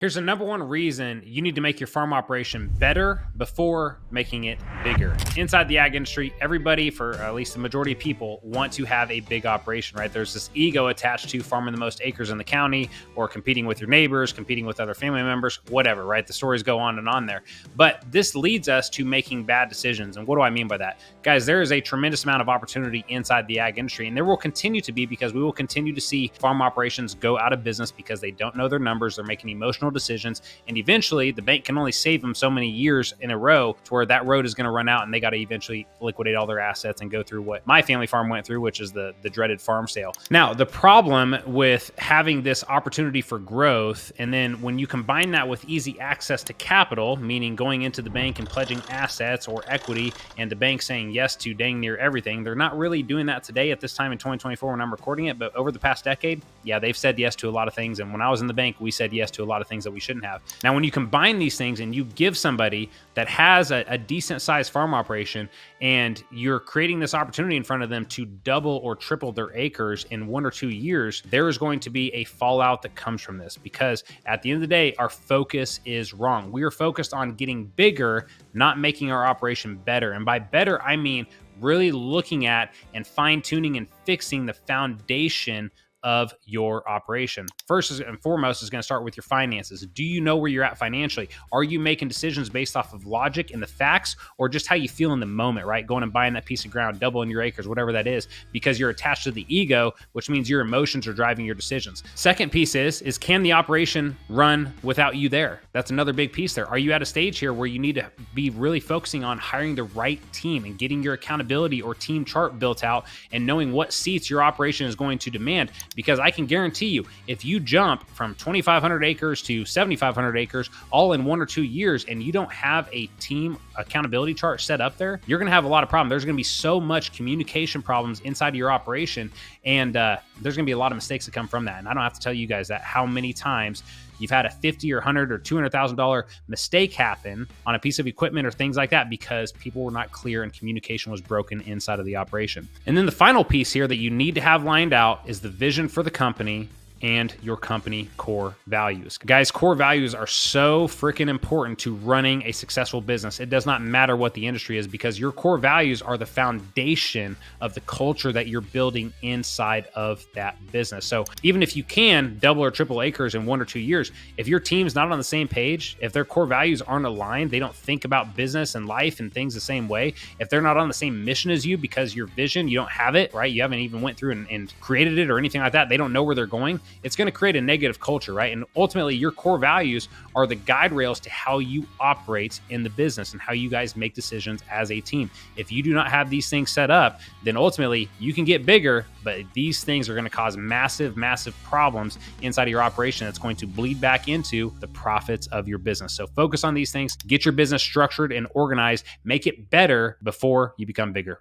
Here's the number one reason you need to make your farm operation better before making it bigger. Inside the ag industry, everybody, for at least the majority of people, want to have a big operation, right? There's this ego attached to farming the most acres in the county or competing with your neighbors, competing with other family members, whatever, right? The stories go on and on there. But this leads us to making bad decisions. And what do I mean by that? Guys, there is a tremendous amount of opportunity inside the ag industry, and there will continue to be because we will continue to see farm operations go out of business because they don't know their numbers. They're making emotional decisions, and eventually the bank can only save them so many years in a row to where that road is going to run out and they got to eventually liquidate all their assets and go through what my family farm went through, which is the dreaded farm sale. Now, the problem with having this opportunity for growth, and then when you combine that with easy access to capital, meaning going into the bank and pledging assets or equity, and the bank saying yes to dang near everything. They're not really doing that today at this time in 2024 when I'm recording it, but over the past decade, yeah, they've said yes to a lot of things. And when I was in the bank, we said yes to a lot of things that we shouldn't have. Now, when you combine these things and you give somebody that has a decent sized farm operation and you're creating this opportunity in front of them to double or triple their acres in 1 or 2 years, there is going to be a fallout that comes from this, because at the end of the day, our focus is wrong. We are focused on getting bigger, not making our operation better. And by better, I mean really looking at and fine tuning and fixing the foundation of your operation. First and foremost is going to start with your finances. Do you know where you're at financially? Are you making decisions based off of logic and the facts, or just how you feel in the moment, right? Going and buying that piece of ground, doubling your acres, whatever that is, because you're attached to the ego, which means your emotions are driving your decisions. Second piece is can the operation run without you there? That's another big piece there. Are you at a stage here where you need to be really focusing on hiring the right team and getting your accountability or team chart built out and knowing what seats your operation is going to demand? Because I can guarantee you, if you jump from 2,500 acres to 7,500 acres all in 1 or 2 years and you don't have a team accountability chart set up there, you're going to have a lot of problems. There's going to be so much communication problems inside of your operation, and there's going to be a lot of mistakes that come from that. And I don't have to tell you guys that how many times you've had a $50 or $100 or $200,000 mistake happen on a piece of equipment or things like that because people were not clear and communication was broken inside of the operation. And then the final piece here that you need to have lined out is the vision for the company and your company core values. Guys, core values are so freaking important to running a successful business. It does not matter what the industry is, because your core values are the foundation of the culture that you're building inside of that business. So even if you can double or triple acres in 1 or 2 years, if your team's not on the same page, if their core values aren't aligned, they don't think about business and life and things the same way, if they're not on the same mission as you because your vision, you don't have it, right? You haven't even went through and created it or anything like that. They don't know where they're going. It's going to create a negative culture, right? And ultimately, your core values are the guide rails to how you operate in the business and how you guys make decisions as a team. If you do not have these things set up, then ultimately you can get bigger, but these things are going to cause massive, massive problems inside of your operation that's going to bleed back into the profits of your business. So focus on these things, get your business structured and organized, make it better before you become bigger.